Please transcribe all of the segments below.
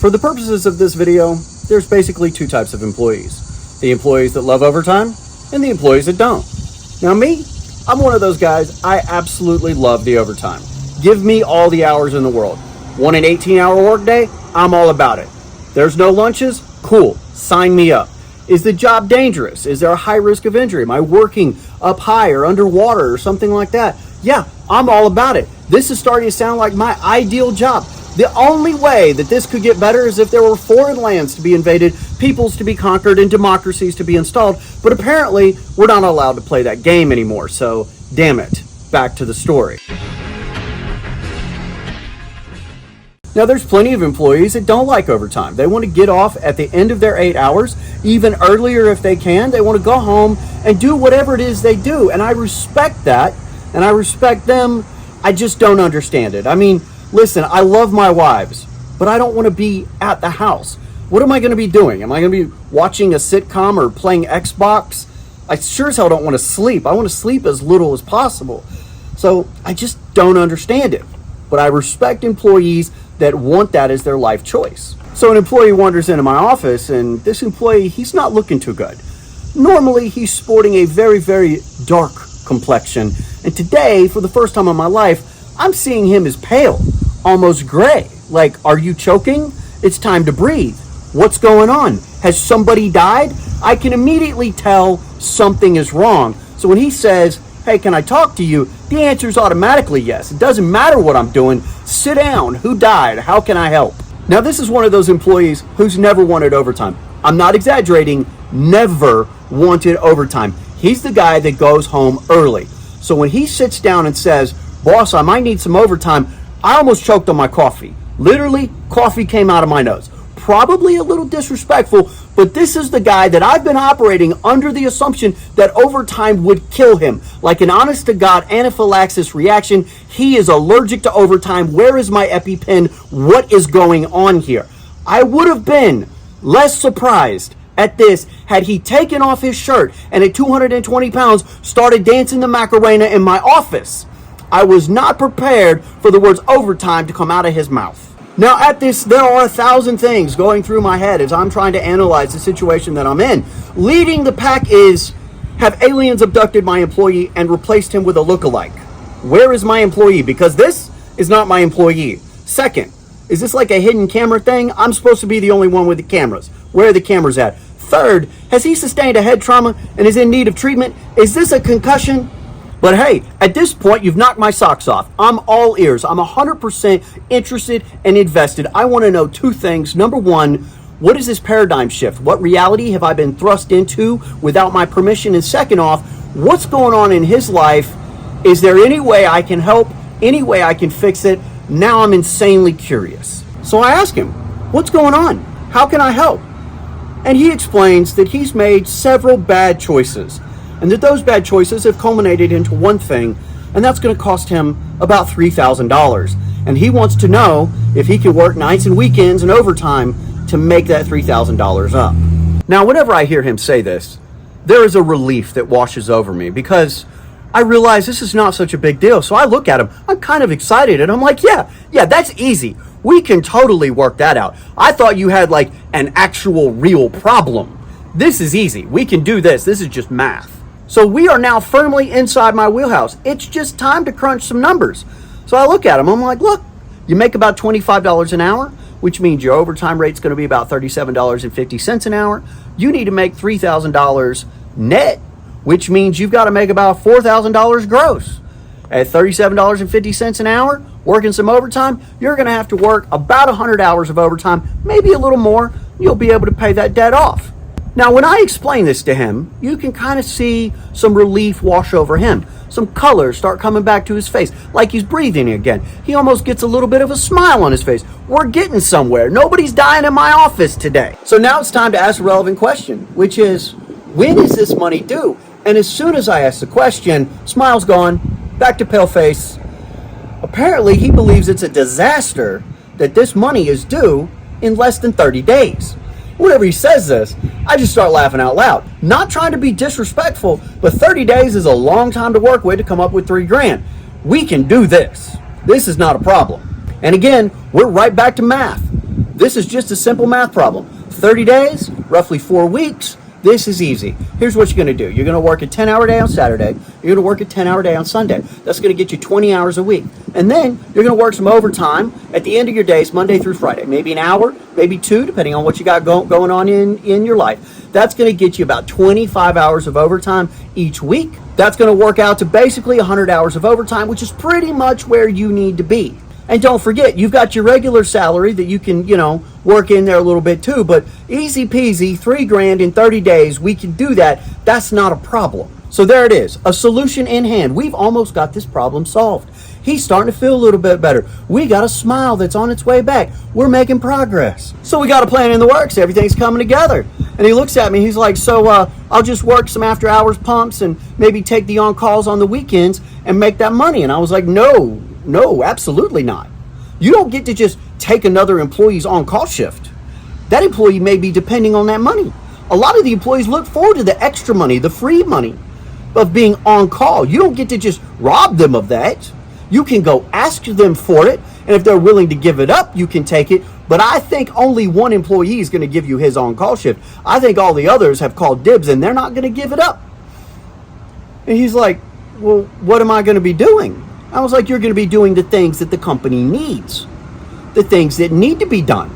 For the purposes of this video, there's basically two types of employees. The employees that love overtime and the employees that don't. Now me, I'm one of those guys. I absolutely love the overtime. Give me all the hours in the world. Want an 18-hour workday? I'm all about it. There's no lunches? Cool. Sign me up. Is the job dangerous? Is there a high risk of injury? Am I working up high or underwater or something like that? Yeah, I'm all about it. This is starting to sound like my ideal job. The only way that this could get better is if there were foreign lands to be invaded, peoples to be conquered, and democracies to be installed. But apparently, we're not allowed to play that game anymore. So, damn it. Back to the story. Now, there's plenty of employees that don't like overtime. They want to get off at the end of their 8 hours, even earlier if they can. They want to go home and do whatever it is they do. And I respect that, and I respect them. I just don't understand it. I mean, listen, I love my wives, but I don't want to be at the house. What am I going to be doing? Am I going to be watching a sitcom or playing Xbox? I sure as hell don't want to sleep. I want to sleep as little as possible. So I just don't understand it. But I respect employees that want that as their life choice. So an employee wanders into my office, and this employee, he's not looking too good. Normally, he's sporting a very, very dark complexion. And today, for the first time in my life, I'm seeing him as pale, almost gray. Like, are you choking? It's time to breathe. What's going on? Has somebody died? I can immediately tell something is wrong. So when he says, hey, can I talk to you? The answer is automatically yes. It doesn't matter what I'm doing. Sit down. Who died? How can I help? Now, this is one of those employees who's never wanted overtime. I'm not exaggerating. Never wanted overtime. He's the guy that goes home early. So when he sits down and says, boss, I might need some overtime, I almost choked on my coffee. Literally, coffee came out of my nose. Probably a little disrespectful, but this is the guy that I've been operating under the assumption that overtime would kill him. Like an honest-to-God anaphylaxis reaction. He is allergic to overtime. Where is my EpiPen? What is going on here? I would have been less surprised at this had he taken off his shirt and at 220 pounds started dancing the Macarena in my office. I was not prepared for the words overtime to come out of his mouth. Now at this, there are 1,000 things going through my head as I'm trying to analyze the situation that I'm in. Leading the pack is, have aliens abducted my employee and replaced him with a lookalike? Where is my employee? Because this is not my employee. Second, is this like a hidden camera thing? I'm supposed to be the only one with the cameras. Where are the cameras at? Third, has he sustained a head trauma and is in need of treatment? Is this a concussion? But hey, at this point, you've knocked my socks off. I'm all ears. I'm 100% interested and invested. I want to know two things. Number one, what is this paradigm shift? What reality have I been thrust into without my permission? And second off, what's going on in his life? Is there any way I can help? Any way I can fix it? Now I'm insanely curious. So I ask him, what's going on? How can I help? And he explains that he's made several bad choices, and that those bad choices have culminated into one thing, and that's going to cost him about $3,000. And he wants to know if he can work nights and weekends and overtime to make that $3,000 up. Now, whenever I hear him say this, there is a relief that washes over me because I realize this is not such a big deal. So I look at him, I'm kind of excited, and I'm like, yeah, that's easy. We can totally work that out. I thought you had like an actual real problem. This is easy. We can do this. This is just math. So we are now firmly inside my wheelhouse. It's just time to crunch some numbers. So I look at him. I'm like, look, you make about $25 an hour, which means your overtime rate's going to be about $37.50 an hour. You need to make $3,000 net, which means you've got to make about $4,000 gross. At $37.50 an hour, working some overtime, you're going to have to work about 100 hours of overtime, maybe a little more. You'll be able to pay that debt off. Now, when I explain this to him, you can kind of see some relief wash over him. Some colors start coming back to his face, like he's breathing again. He almost gets a little bit of a smile on his face. We're getting somewhere. Nobody's dying in my office today. So now it's time to ask a relevant question, which is, when is this money due? And as soon as I ask the question, smile's gone, back to pale face. Apparently, he believes it's a disaster that this money is due in less than 30 days. Whenever he says this, I just start laughing out loud. Not trying to be disrespectful, but 30 days is a long time to work with to come up with $3,000. We can do this. This is not a problem. And again, we're right back to math. This is just a simple math problem. 30 days, roughly 4 weeks. This is easy. Here's what you're going to do. You're going to work a 10-hour day on Saturday. You're going to work a 10-hour day on Sunday. That's going to get you 20 hours a week. And then you're going to work some overtime at the end of your days, Monday through Friday. Maybe an hour, maybe 2, depending on what you got going on in your life. That's going to get you about 25 hours of overtime each week. That's going to work out to basically 100 hours of overtime, which is pretty much where you need to be. And don't forget, you've got your regular salary that you can, work in there a little bit too, but easy peasy, $3,000 in 30 days, we can do that. That's not a problem. So there it is, a solution in hand. We've almost got this problem solved. He's starting to feel a little bit better. We got a smile that's on its way back. We're making progress. So we got a plan in the works. Everything's coming together. And he looks at me, he's like, so I'll just work some after hours pumps and maybe take the on-calls on the weekends and make that money. And I was like, no, absolutely not. You don't get to just take another employee's on-call shift. That employee may be depending on that money. A lot of the employees look forward to the extra money, the free money of being on call. You don't get to just rob them of that. You can go ask them for it, and if they're willing to give it up, you can take it. But I think only one employee is going to give you his on-call shift. I think all the others have called dibs, and they're not going to give it up. And he's like, well, what am I going to be doing? I was like, you're going to be doing the things that the company needs, the things that need to be done.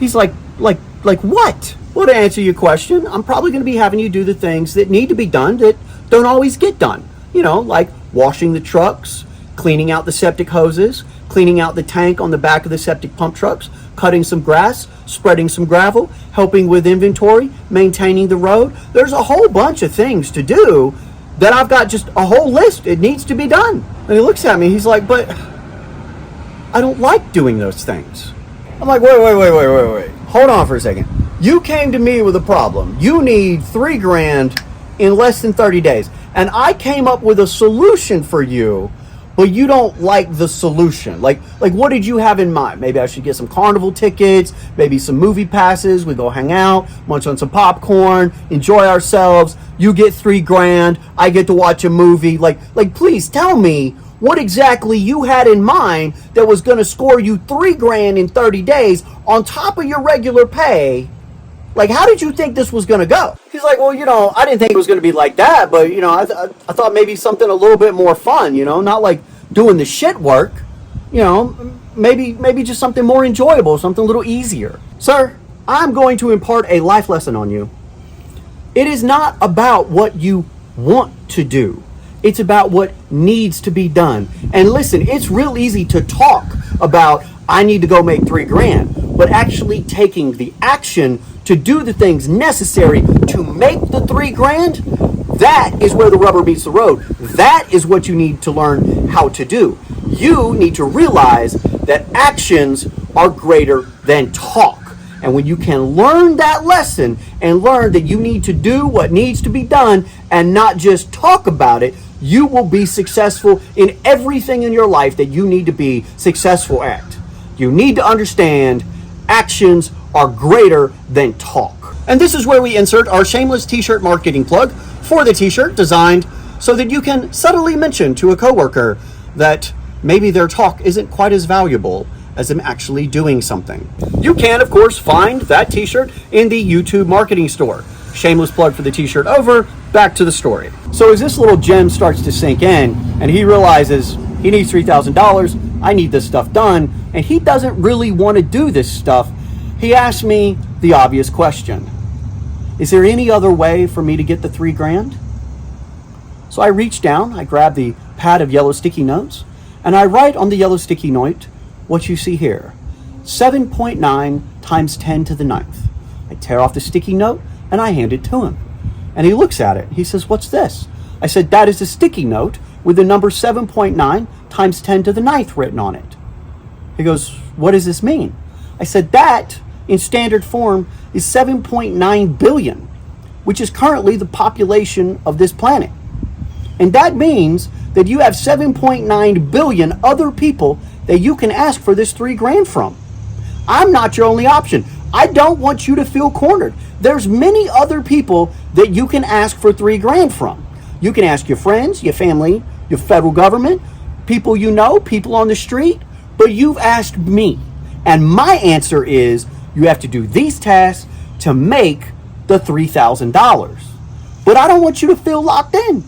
He's like what? Well, to answer your question, I'm probably going to be having you do the things that need to be done that don't always get done. Like washing the trucks, cleaning out the septic hoses, cleaning out the tank on the back of the septic pump trucks, cutting some grass, spreading some gravel, helping with inventory, maintaining the road. There's a whole bunch of things to do that I've got just a whole list. It needs to be done. And he looks at me, he's like, but I don't like doing those things. I'm like, wait. Hold on for a second. You came to me with a problem. You need $3,000 in less than 30 days. And I came up with a solution for you, but you don't like the solution. Like what did you have in mind? Maybe I should get some carnival tickets, maybe some movie passes. We go hang out, munch on some popcorn, enjoy ourselves. You get $3,000. I get to watch a movie. Like, please tell me what exactly you had in mind that was going to score you $3,000 in 30 days on top of your regular pay. Like, how did you think this was going to go? He's like, well, I didn't think it was going to be like that, but, I thought maybe something a little bit more fun, not like doing the shit work, maybe just something more enjoyable, something a little easier. Sir, I'm going to impart a life lesson on you. It is not about what you want to do. It's about what needs to be done. And listen, it's real easy to talk about, I need to go make $3,000, but actually taking the action to do the things necessary to make the $3,000, that is where the rubber meets the road. That is what you need to learn how to do. You need to realize that actions are greater than talk. And when you can learn that lesson and learn that you need to do what needs to be done and not just talk about it, you will be successful in everything in your life that you need to be successful at. You need to understand actions are greater than talk. And this is where we insert our shameless t-shirt marketing plug for the t-shirt designed so that you can subtly mention to a coworker that maybe their talk isn't quite as valuable as them actually doing something. You can, of course, find that t-shirt in the YouTube marketing store. Shameless plug for the t-shirt over, back to the story. So as this little gem starts to sink in and he realizes he needs $3,000, I need this stuff done, and he doesn't really want to do this stuff, he asked me the obvious question. Is there any other way for me to get the $3,000? So I reach down, I grab the pad of yellow sticky notes, and I write on the yellow sticky note what you see here. 7.9 times 10 to the ninth. I tear off the sticky note and I hand it to him. And he looks at it. He says, what's this? I said, that is a sticky note with the number 7.9 times 10 to the ninth written on it. He goes, what does this mean? I said, that in standard form is 7.9 billion, which is currently the population of this planet. And that means that you have 7.9 billion other people that you can ask for this $3,000 from. I'm not your only option. I don't want you to feel cornered. There's many other people that you can ask for $3,000 from. You can ask your friends, your family, your federal government, people you know, people on the street, but you've asked me. And my answer is you have to do these tasks to make the $3,000. But I don't want you to feel locked in.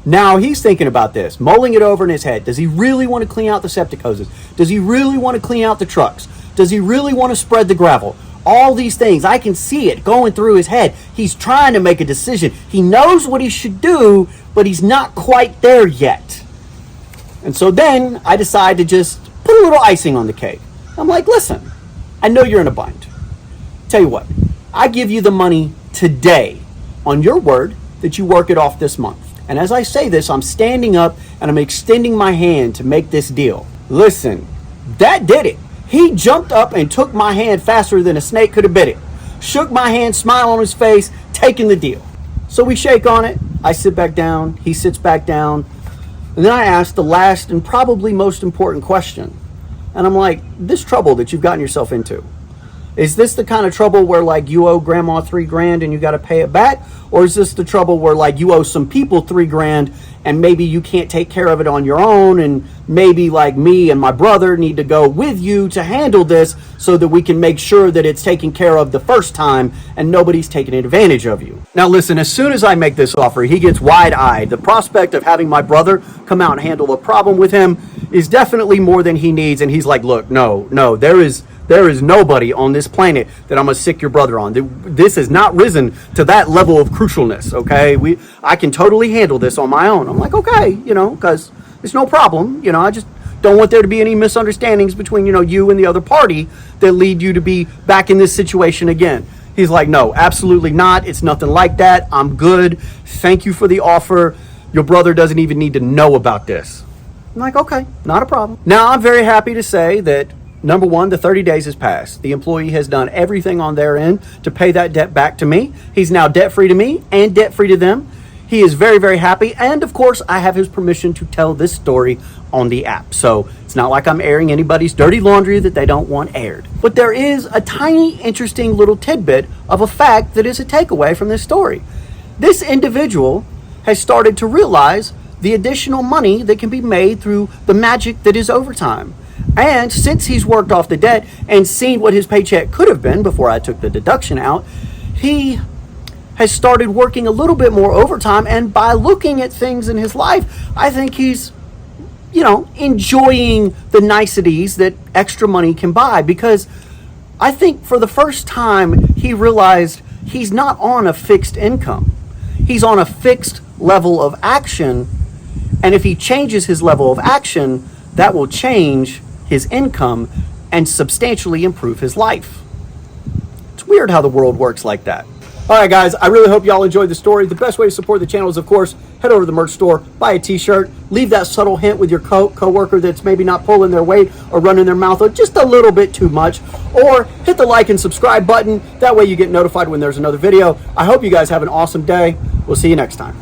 Now he's thinking about this, mulling it over in his head. Does he really want to clean out the septic hoses? Does he really want to clean out the trucks? Does he really want to spread the gravel? All these things, I can see it going through his head. He's trying to make a decision. He knows what he should do, but he's not quite there yet. And so then I decide to just put a little icing on the cake. I'm like, listen, I know you're in a bind. Tell you what, I give you the money today on your word that you work it off this month. And as I say this, I'm standing up and I'm extending my hand to make this deal. Listen, that did it. He jumped up and took my hand faster than a snake could have bit it. Shook my hand, smile on his face, taking the deal. So we shake on it. I sit back down. He sits back down. And then I ask the last and probably most important question. And I'm like, this trouble that you've gotten yourself into, is this the kind of trouble where like you owe grandma $3,000 and you got to pay it back? Or is this the trouble where like you owe some people $3,000 and maybe you can't take care of it on your own, and maybe like me and my brother need to go with you to handle this so that we can make sure that it's taken care of the first time and nobody's taking advantage of you? Now listen, as soon as I make this offer, he gets wide-eyed. The prospect of having my brother come out and handle a problem with him is definitely more than he needs, and he's like, look, no, there is nobody on this planet that I'm gonna sick your brother on. This has not risen to that level of crucialness, okay? I can totally handle this on my own. I'm like, okay, because it's no problem. I just don't want there to be any misunderstandings between, you and the other party that lead you to be back in this situation again. He's like, no, absolutely not. It's nothing like that. I'm good. Thank you for the offer. Your brother doesn't even need to know about this. I'm like, okay, not a problem. Now, I'm very happy to say that number one, the 30 days has passed. The employee has done everything on their end to pay that debt back to me. He's now debt-free to me and debt-free to them. He is very, very happy. And of course, I have his permission to tell this story on the app. So it's not like I'm airing anybody's dirty laundry that they don't want aired. But there is a tiny, interesting little tidbit of a fact that is a takeaway from this story. This individual has started to realize the additional money that can be made through the magic that is overtime. And since he's worked off the debt and seen what his paycheck could have been before I took the deduction out, he has started working a little bit more overtime. And by looking at things in his life, I think he's, enjoying the niceties that extra money can buy. Because I think for the first time, he realized he's not on a fixed income. He's on a fixed level of action. And if he changes his level of action, that will change his income and substantially improve his life. It's weird how the world works like that. All right, guys, I really hope y'all enjoyed the story. The best way to support the channel is, of course, head over to the merch store, buy a t-shirt, leave that subtle hint with your co-worker that's maybe not pulling their weight or running their mouth or just a little bit too much, or hit the like and subscribe button. That way you get notified when there's another video. I hope you guys have an awesome day. We'll see you next time.